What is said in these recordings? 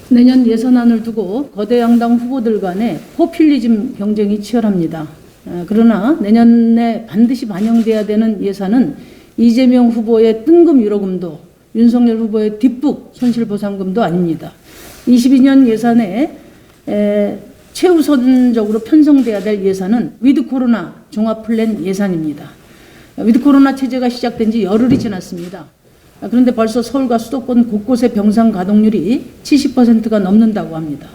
내년 예산안을 두고 거대 양당 후보들 간의 포퓰리즘 경쟁이 치열합니다. 그러나 내년에 반드시 반영돼야 되는 예산은 이재명 후보의 뜬금 위로금도 윤석열 후보의 뒷북 손실보상금도 아닙니다. 22년 예산에 최우선적으로 편성돼야 될 예산은 위드 코로나 종합플랜 예산입니다. 위드 코로나 체제가 시작된 지 열흘이 지났습니다. 그런데 벌써 서울과 수도권 곳곳의 병상 가동률이 70%가 넘는다고 합니다.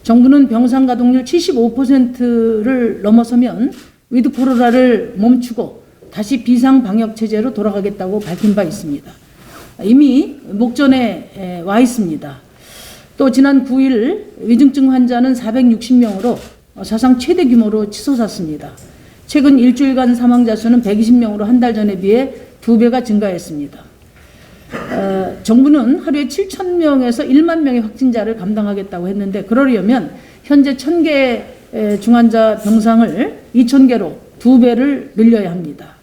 정부는 병상 가동률 75%를 넘어서면 위드 코로나를 멈추고 다시 비상 방역 체제로 돌아가겠다고 밝힌 바 있습니다. 이미 목전에 와 있습니다. 또 지난 9일 위중증 환자는 460명으로 사상 최대 규모로 치솟았습니다. 최근 일주일간 사망자 수는 120명으로 한 달 전에 비해 2배가 증가했습니다. 정부는 하루에 7,000명에서 1만 명의 확진자를 감당하겠다고 했는데 그러려면 현재 1,000개 중환자 병상을 2,000개로 2배를 늘려야 합니다.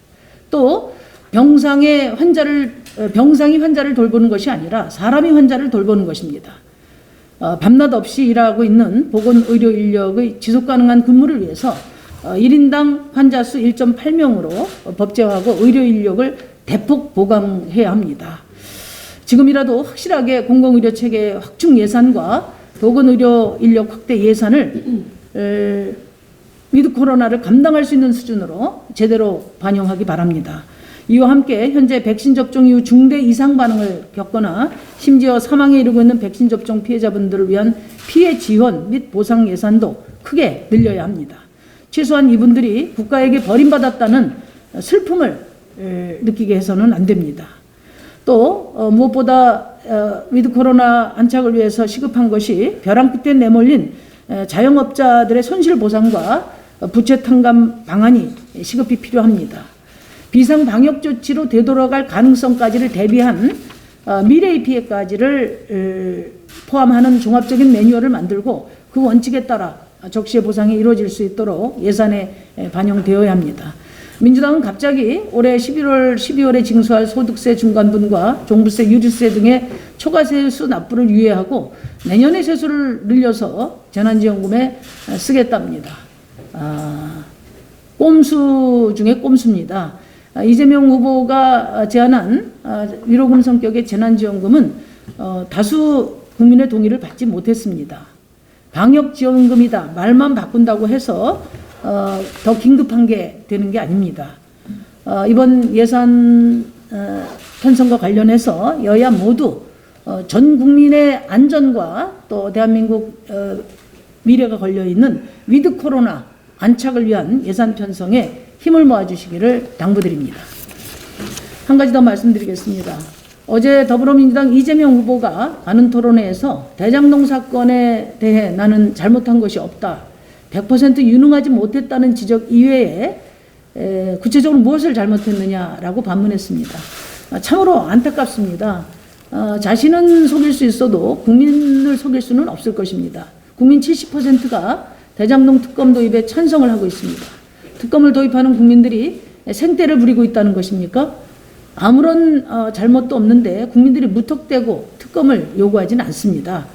또 병상이 환자를 돌보는 것이 아니라 사람이 환자를 돌보는 것입니다. 밤낮 없이 일하고 있는 보건의료 인력의 지속가능한 근무를 위해서 1인당 환자 수 1.8명으로 법제화하고 의료 인력을 대폭 보강해야 합니다. 지금이라도 확실하게 공공의료 체계 확충 예산과 보건의료 인력 확대 예산을 위드 코로나를 감당할 수 있는 수준으로 제대로 반영하기 바랍니다. 이와 함께 현재 백신 접종 이후 중대 이상 반응을 겪거나 심지어 사망에 이르고 있는 백신 접종 피해자분들을 위한 피해 지원 및 보상 예산도 크게 늘려야 합니다. 최소한 이분들이 국가에게 버림받았다는 슬픔을 느끼게 해서는 안 됩니다. 또 무엇보다 위드 코로나 안착을 위해서 시급한 것이 벼랑 끝에 내몰린 자영업자들의 손실 보상과 부채 탕감 방안이 시급히 필요합니다. 비상 방역 조치로 되돌아갈 가능성까지를 대비한 미래의 피해까지를 포함하는 종합적인 매뉴얼을 만들고 그 원칙에 따라 적시의 보상이 이루어질 수 있도록 예산에 반영되어야 합니다. 민주당은 갑자기 올해 11월, 12월에 징수할 소득세 중간분과 종부세, 유류세 등의 초과세수 납부를 유예하고 내년에 세수를 늘려서 재난지원금에 쓰겠답니다. 꼼수 중에 꼼수입니다. 이재명 후보가 제안한 위로금 성격의 재난지원금은 다수 국민의 동의를 받지 못했습니다. 방역지원금이다 말만 바꾼다고 해서 더 긴급한 게 되는 게 아닙니다. 이번 예산 편성과 관련해서 여야 모두 전 국민의 안전과 또 대한민국 미래가 걸려있는 위드 코로나 안착을 위한 예산 편성에 힘을 모아주시기를 당부드립니다. 한 가지 더 말씀드리겠습니다. 어제 더불어민주당 이재명 후보가 가는 토론회에서 대장동 사건에 대해 나는 잘못한 것이 없다. 100% 유능하지 못했다는 지적 이외에 구체적으로 무엇을 잘못했느냐라고 반문했습니다. 참으로 안타깝습니다. 자신은 속일 수 있어도 국민을 속일 수는 없을 것입니다. 국민 70%가 대장동 특검 도입에 찬성을 하고 있습니다. 특검을 도입하는 국민들이 생떼를 부리고 있다는 것입니까? 아무런 잘못도 없는데 국민들이 무턱대고 특검을 요구하지는 않습니다.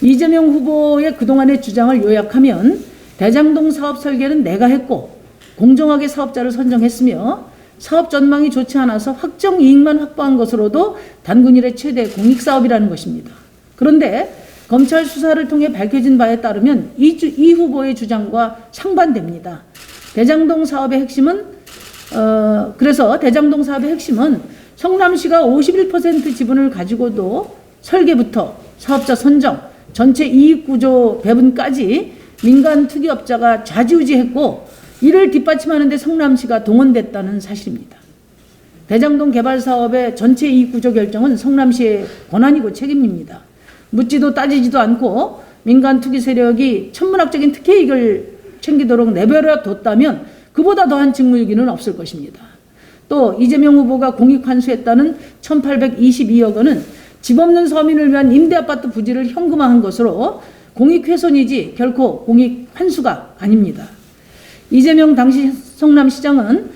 이재명 후보의 그동안의 주장을 요약하면 대장동 사업 설계는 내가 했고 공정하게 사업자를 선정했으며 사업 전망이 좋지 않아서 확정 이익만 확보한 것으로도 단군 이래 최대 공익사업이라는 것입니다. 그런데 검찰 수사를 통해 밝혀진 바에 따르면 이 후보의 주장과 상반됩니다. 대장동 사업의 핵심은 그래서 대장동 사업의 핵심은 성남시가 51% 지분을 가지고도 설계부터 사업자 선정, 전체 이익구조 배분까지 민간 투기업자가 좌지우지했고 이를 뒷받침하는 데 성남시가 동원됐다는 사실입니다. 대장동 개발 사업의 전체 이익구조 결정은 성남시의 권한이고 책임입니다. 묻지도 따지지도 않고 민간 투기 세력이 천문학적인 특혜이익을 챙기도록 내버려 뒀다면 그보다 더한 직무유기는 없을 것입니다. 또 이재명 후보가 공익 환수했다는 1,822억 원은 집 없는 서민을 위한 임대아파트 부지를 현금화한 것으로 공익훼손이지 결코 공익 환수가 아닙니다. 이재명 당시 성남시장은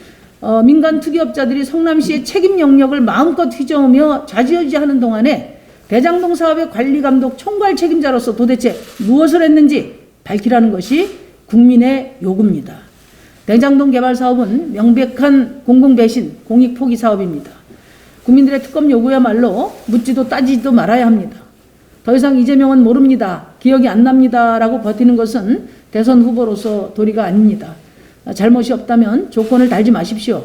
민간 투기업자들이 성남시의 책임 영역을 마음껏 휘저으며 좌지우지하는 동안에 대장동 사업의 관리감독 총괄 책임자로서 도대체 무엇을 했는지 밝히라는 것이 국민의 요구입니다. 대장동 개발 사업은 명백한 공공배신, 공익포기 사업입니다. 국민들의 특검 요구야말로 묻지도 따지지도 말아야 합니다. 더 이상 이재명은 모릅니다, 기억이 안 납니다 라고 버티는 것은 대선 후보로서 도리가 아닙니다. 잘못이 없다면 조건을 달지 마십시오.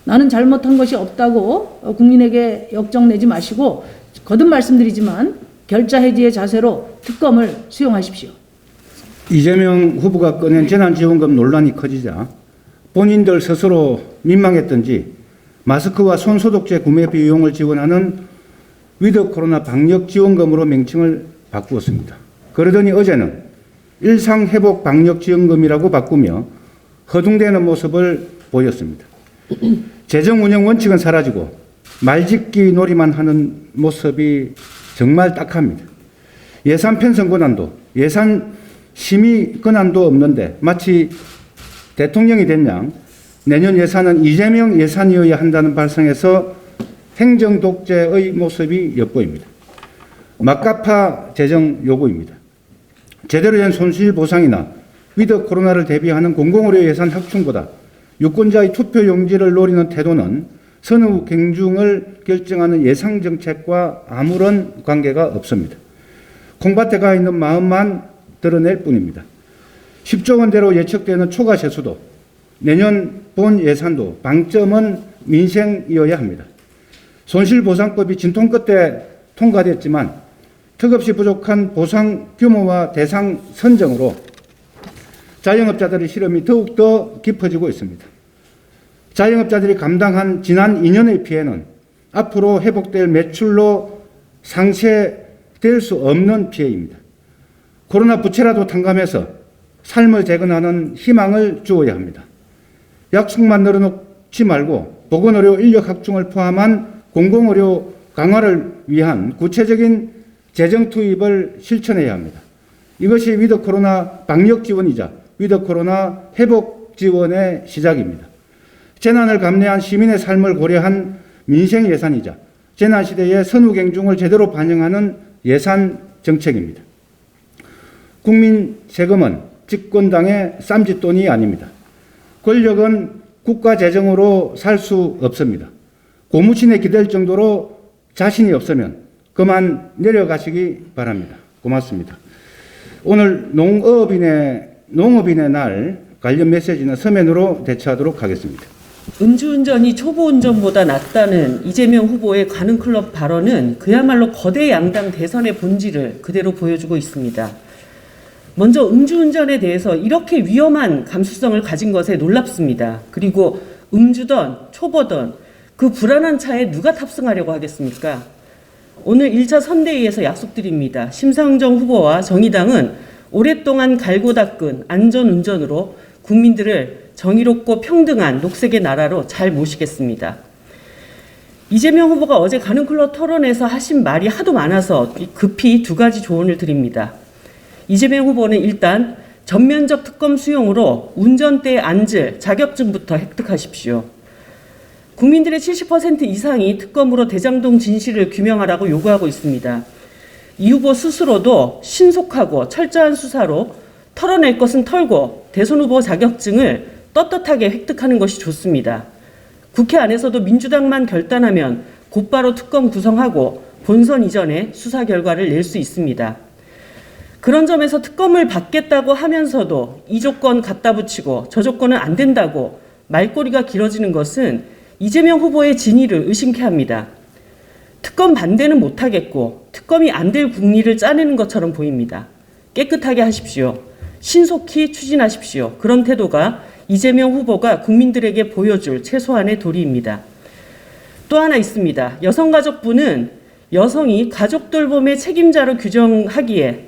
나는 잘못한 것이 없다고 국민에게 역정내지 마시고 거듭 말씀드리지만 결자 해지의 자세로 특검을 수용하십시오. 이재명 후보가 꺼낸 재난지원금 논란이 커지자 본인들 스스로 민망했던지 마스크와 손소독제 구매 비용을 지원하는 위드 코로나 방역 지원금으로 명칭을 바꾸었습니다. 그러더니 어제는 일상회복 방역 지원금이라고 바꾸며 허둥대는 모습을 보였습니다. 재정 운영 원칙은 사라지고 말짓기 놀이만 하는 모습이 정말 딱합니다. 예산 편성 권한도 예산 심의 권한도 없는데 마치 대통령이 된 양 내년 예산은 이재명 예산이어야 한다는 발상에서 행정 독재의 모습이 엿보입니다. 막가파 재정 요구입니다. 제대로 된 손실 보상이나 위드 코로나를 대비하는 공공의료 예산 확충보다 유권자의 투표 용지를 노리는 태도는 선후 경중을 결정하는 예상 정책과 아무런 관계가 없습니다. 콩밭에 가 있는 마음만 드러낼 뿐입니다. 10조 원대로 예측되는 초과 세수도 내년 본 예산도 방점은 민생이어야 합니다. 손실보상법이 진통 끝에 통과됐지만 턱없이 부족한 보상 규모와 대상 선정으로 자영업자들의 실험이 더욱더 깊어지고 있습니다. 자영업자들이 감당한 지난 2년의 피해는 앞으로 회복될 매출로 상쇄될 수 없는 피해입니다. 코로나 부채라도 탕감해서 삶을 재건하는 희망을 주어야 합니다. 약속만 늘어놓지 말고 보건의료 인력 확충을 포함한 공공의료 강화를 위한 구체적인 재정 투입을 실천해야 합니다. 이것이 위드 코로나 방역 지원이자 위드 코로나 회복 지원의 시작입니다. 재난을 감내한 시민의 삶을 고려한 민생 예산이자 재난 시대의 선후 경중을 제대로 반영하는 예산 정책입니다. 국민 세금은 집권당의 쌈짓돈이 아닙니다. 권력은 국가 재정으로 살 수 없습니다. 고무신에 기댈 정도로 자신이 없으면 그만 내려가시기 바랍니다. 고맙습니다. 오늘 농업인의 날 관련 메시지는 서면으로 대처하도록 하겠습니다. 음주운전이 초보운전보다 낫다는 이재명 후보의 가는클럽 발언은 그야말로 거대 양당 대선의 본질을 그대로 보여주고 있습니다. 먼저 음주운전에 대해서 이렇게 위험한 감수성을 가진 것에 놀랍습니다. 그리고 음주든 초보든 그 불안한 차에 누가 탑승하려고 하겠습니까? 오늘 1차 선대위에서 약속드립니다. 심상정 후보와 정의당은 오랫동안 갈고 닦은 안전운전으로 국민들을 정의롭고 평등한 녹색의 나라로 잘 모시겠습니다. 이재명 후보가 어제 가는클럽 토론에서 하신 말이 하도 많아서 급히 두 가지 조언을 드립니다. 이재명 후보는 일단 전면적 특검 수용으로 운전대에 앉을 자격증부터 획득하십시오. 국민들의 70% 이상이 특검으로 대장동 진실을 규명하라고 요구하고 있습니다. 이 후보 스스로도 신속하고 철저한 수사로 털어낼 것은 털고 대선 후보 자격증을 떳떳하게 획득하는 것이 좋습니다. 국회 안에서도 민주당만 결단하면 곧바로 특검 구성하고 본선 이전에 수사 결과를 낼 수 있습니다. 그런 점에서 특검을 받겠다고 하면서도 이 조건 갖다 붙이고 저 조건은 안 된다고 말꼬리가 길어지는 것은 이재명 후보의 진위를 의심케 합니다. 특검 반대는 못하겠고 특검이 안 될 국리를 짜내는 것처럼 보입니다. 깨끗하게 하십시오. 신속히 추진하십시오. 그런 태도가 이재명 후보가 국민들에게 보여줄 최소한의 도리입니다. 또 하나 있습니다. 여성가족부는 여성이 가족돌봄의 책임자로 규정하기에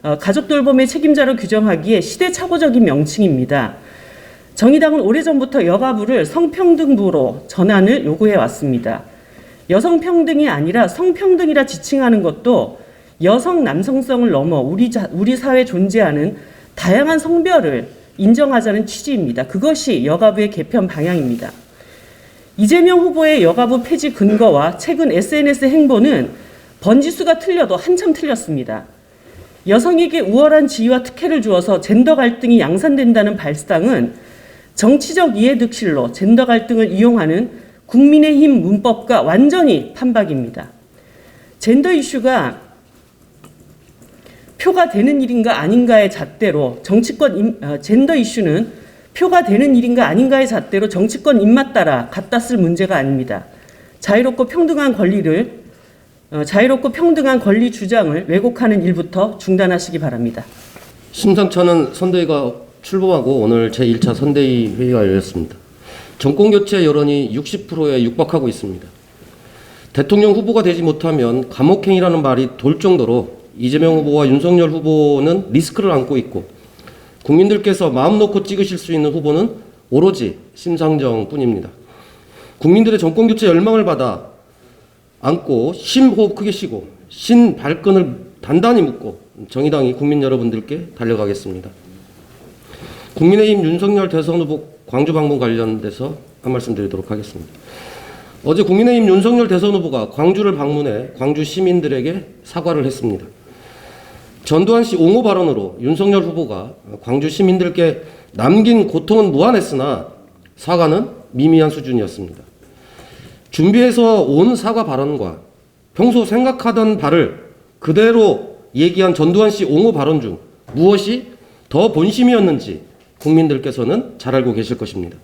가족돌봄의 책임자로 규정하기에 시대착오적인 명칭입니다. 정의당은 오래전부터 여가부를 성평등부로 전환을 요구해 왔습니다. 여성평등이 아니라 성평등이라 지칭하는 것도 여성 남성성을 넘어 우리 사회에 존재하는 다양한 성별을 인정하자는 취지입니다. 그것이 여가부의 개편 방향입니다. 이재명 후보의 여가부 폐지 근거와 최근 SNS 행보는 번지수가 틀려도 한참 틀렸습니다. 여성에게 우월한 지위와 특혜를 주어서 젠더 갈등이 양산된다는 발상은 정치적 이해득실로 젠더 갈등을 이용하는 국민의힘 문법과 완전히 판박입니다. 젠더 이슈가 표가 되는 일인가 아닌가의 잣대로 젠더 이슈는 표가 되는 일인가 아닌가의 잣대로 정치권 입맛 따라 갖다 쓸 문제가 아닙니다. 자유롭고 평등한 권리 주장을 왜곡하는 일부터 중단하시기 바랍니다. 심상찮은 선대위가 출범하고 오늘 제1차 선대위 회의가 열렸습니다. 정권교체 여론이 60%에 육박하고 있습니다. 대통령 후보가 되지 못하면 감옥행이라는 말이 돌 정도로 이재명 후보와 윤석열 후보는 리스크를 안고 있고 국민들께서 마음 놓고 찍으실 수 있는 후보는 오로지 심상정뿐입니다. 국민들의 정권교체 열망을 받아 안고 심호흡 크게 쉬고 신발끈을 단단히 묶고 정의당이 국민 여러분들께 달려가겠습니다. 국민의힘 윤석열 대선 후보 광주 방문 관련돼서 한 말씀 드리도록 하겠습니다. 어제 국민의힘 윤석열 대선 후보가 광주를 방문해 광주 시민들에게 사과를 했습니다. 전두환 씨 옹호 발언으로 윤석열 후보가 광주 시민들께 남긴 고통은 무한했으나 사과는 미미한 수준이었습니다. 준비해서 온 사과 발언과 평소 생각하던 바를 그대로 얘기한 전두환 씨 옹호 발언 중 무엇이 더 본심이었는지 국민들께서는 잘 알고 계실 것입니다.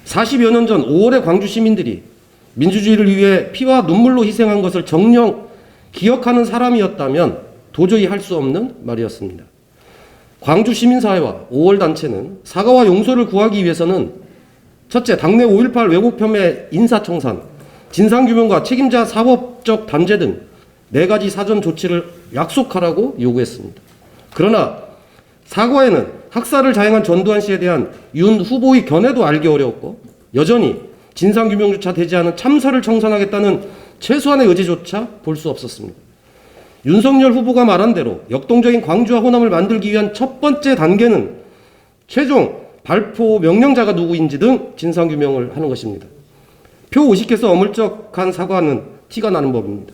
40여 년 전 5월에 광주 시민들이 민주주의를 위해 피와 눈물로 희생한 것을 정녕 기억하는 사람이었다면 도저히 할 수 없는 말이었습니다. 광주 시민사회와 5월 단체는 사과와 용서를 구하기 위해서는 첫째, 당내 5.18 왜곡 혐의 인사청산, 진상규명과 책임자 사법적 단죄 등 4가지 사전 조치를 약속하라고 요구했습니다. 그러나 사과에는 학살을 자행한 전두환 씨에 대한 윤 후보의 견해도 알기 어려웠고 여전히 진상규명조차 되지 않은 참사를 청산하겠다는 최소한의 의지조차 볼 수 없었습니다. 윤석열 후보가 말한 대로 역동적인 광주와 호남을 만들기 위한 첫 번째 단계는 최종 발포 명령자가 누구인지 등 진상규명을 하는 것입니다. 표 50개서 어물쩍한 사과는 티가 나는 법입니다.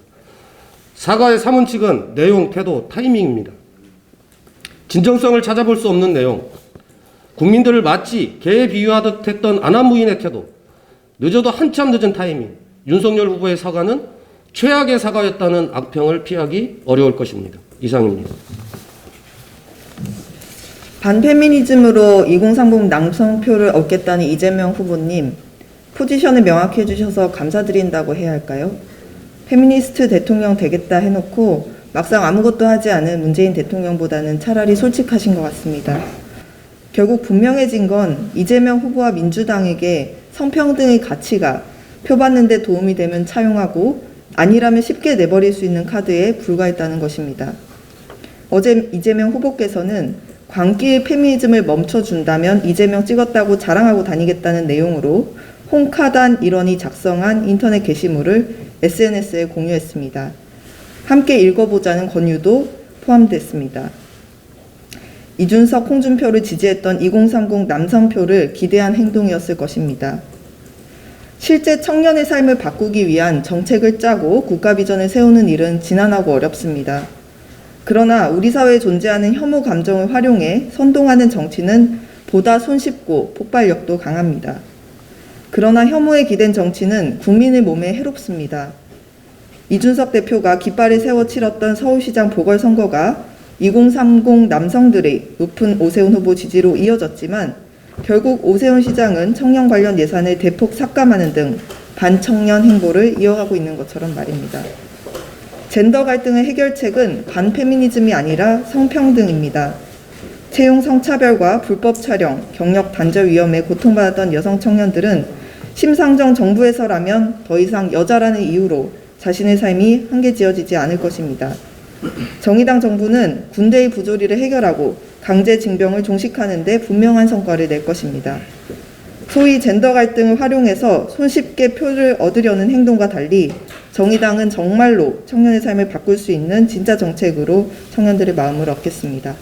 사과의 사문칙은 내용, 태도, 타이밍입니다. 진정성을 찾아볼 수 없는 내용, 국민들을 마치 개에 비유하듯 했던 안한무인의 태도, 늦어도 한참 늦은 타이밍, 윤석열 후보의 사과는 최악의 사과였다는 악평을 피하기 어려울 것입니다. 이상입니다. 반페미니즘으로 2030 남성표를 얻겠다는 이재명 후보님, 포지션을 명확히 해주셔서 감사드린다고 해야 할까요? 페미니스트 대통령 되겠다 해놓고 막상 아무것도 하지 않은 문재인 대통령보다는 차라리 솔직하신 것 같습니다. 결국 분명해진 건 이재명 후보와 민주당에게 성평등의 가치가 표 받는 데 도움이 되면 차용하고 아니라면 쉽게 내버릴 수 있는 카드에 불과했다는 것입니다. 어제 이재명 후보께서는 광기의 페미니즘을 멈춰준다면 이재명 찍었다고 자랑하고 다니겠다는 내용으로 홍카단 일원이 작성한 인터넷 게시물을 SNS에 공유했습니다. 함께 읽어보자는 권유도 포함됐습니다. 이준석, 홍준표를 지지했던 2030 남성표를 기대한 행동이었을 것입니다. 실제 청년의 삶을 바꾸기 위한 정책을 짜고 국가 비전을 세우는 일은 지난하고 어렵습니다. 그러나 우리 사회에 존재하는 혐오 감정을 활용해 선동하는 정치는 보다 손쉽고 폭발력도 강합니다. 그러나 혐오에 기댄 정치는 국민의 몸에 해롭습니다. 이준석 대표가 깃발을 세워 치렀던 서울시장 보궐선거가 2030 남성들의 높은 오세훈 후보 지지로 이어졌지만 결국 오세훈 시장은 청년 관련 예산을 대폭 삭감하는 등 반청년 행보를 이어가고 있는 것처럼 말입니다. 젠더 갈등의 해결책은 반페미니즘이 아니라 성평등입니다. 채용 성차별과 불법 촬영, 경력 단절 위험에 고통받았던 여성 청년들은 심상정 정부에서라면 더 이상 여자라는 이유로 자신의 삶이 한계지어지지 않을 것입니다. 정의당 정부는 군대의 부조리를 해결하고 강제징병을 종식하는 데 분명한 성과를 낼 것입니다. 소위 젠더 갈등을 활용해서 손쉽게 표를 얻으려는 행동과 달리 정의당은 정말로 청년의 삶을 바꿀 수 있는 진짜 정책으로 청년들의 마음을 얻겠습니다.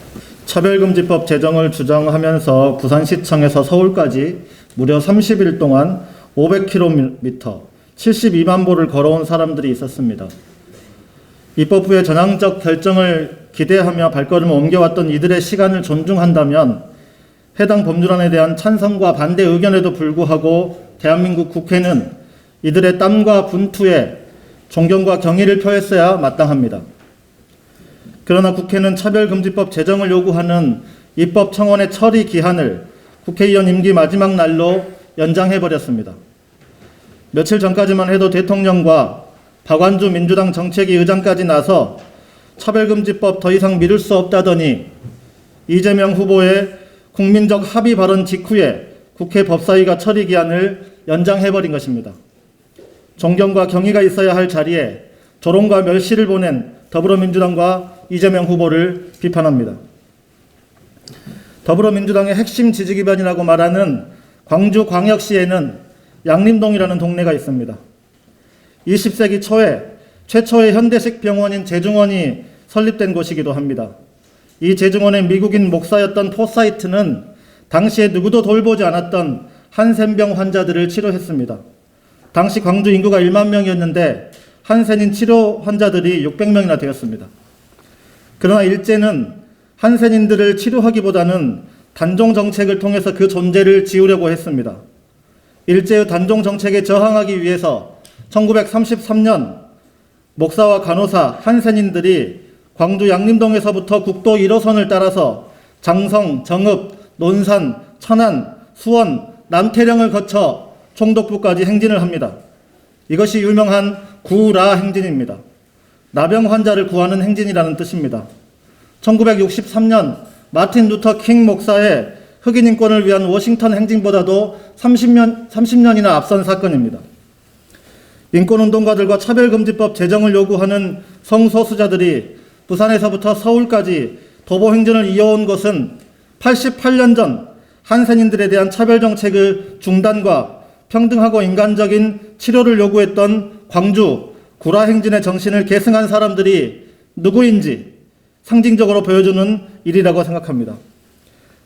차별금지법 제정을 주장하면서 부산시청에서 서울까지 무려 30일 동안 500km, 72만 보를 걸어온 사람들이 있었습니다. 입법 후에 전향적 결정을 기대하며 발걸음을 옮겨왔던 이들의 시간을 존중한다면 해당 법률안에 대한 찬성과 반대 의견에도 불구하고 대한민국 국회는 이들의 땀과 분투에 존경과 경의를 표했어야 마땅합니다. 그러나 국회는 차별금지법 제정을 요구하는 입법 청원의 처리 기한을 국회의원 임기 마지막 날로 연장해버렸습니다. 며칠 전까지만 해도 대통령과 박완주 민주당 정책위 의장까지 나서 차별금지법 더 이상 미룰 수 없다더니 이재명 후보의 국민적 합의 발언 직후에 국회 법사위가 처리 기한을 연장해버린 것입니다. 존경과 경의가 있어야 할 자리에 조롱과 멸시를 보낸 더불어민주당과 이재명 후보를 비판합니다. 더불어민주당의 핵심 지지기반이라고 말하는 광주광역시에는 양림동이라는 동네가 있습니다. 20세기 초에 최초의 현대식 병원인 제중원이 설립된 곳이기도 합니다. 이 제중원의 미국인 목사였던 포사이트는 당시에 누구도 돌보지 않았던 한센병 환자들을 치료했습니다. 당시 광주 인구가 1만 명이었는데 한센인 치료 환자들이 600명이나 되었습니다. 그러나 일제는 한센인들을 치료하기보다는 단종 정책을 통해서 그 존재를 지우려고 했습니다. 일제의 단종 정책에 저항하기 위해서 1933년 목사와 간호사, 한센인들이 광주 양림동에서부터 국도 1호선을 따라서 장성, 정읍, 논산, 천안, 수원, 남태령을 거쳐 총독부까지 행진을 합니다. 이것이 유명한 구라 행진입니다. 나병 환자를 구하는 행진이라는 뜻입니다. 1963년 마틴 루터 킹 목사의 흑인 인권을 위한 워싱턴 행진보다도 30년이나 앞선 사건입니다. 인권운동가들과 차별금지법 제정을 요구하는 성소수자들이 부산에서부터 서울까지 도보행진을 이어온 것은 88년 전 한센인들에 대한 차별정책의 중단과 평등하고 인간적인 치료를 요구했던 광주 구라행진의 정신을 계승한 사람들이 누구인지 상징적으로 보여주는 일이라고 생각합니다.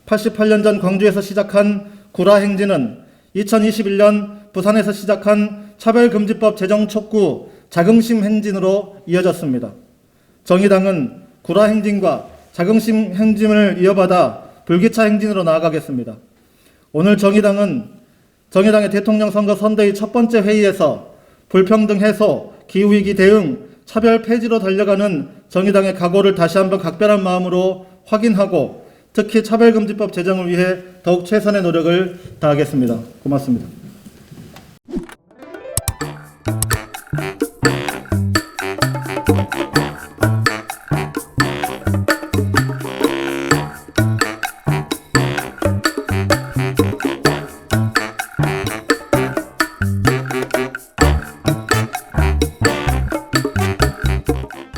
88년 전 광주에서 시작한 구라행진은 2021년 부산에서 시작한 차별금지법 제정 촉구 자긍심 행진으로 이어졌습니다. 정의당은 구라행진과 자긍심 행진을 이어받아 불기차 행진으로 나아가겠습니다. 오늘 정의당의 대통령 선거 선대위 첫 번째 회의에서 불평등 해소, 기후위기 대응, 차별 폐지로 달려가는 정의당의 각오를 다시 한번 각별한 마음으로 확인하고 특히 차별금지법 제정을 위해 더욱 최선의 노력을 다하겠습니다. 고맙습니다.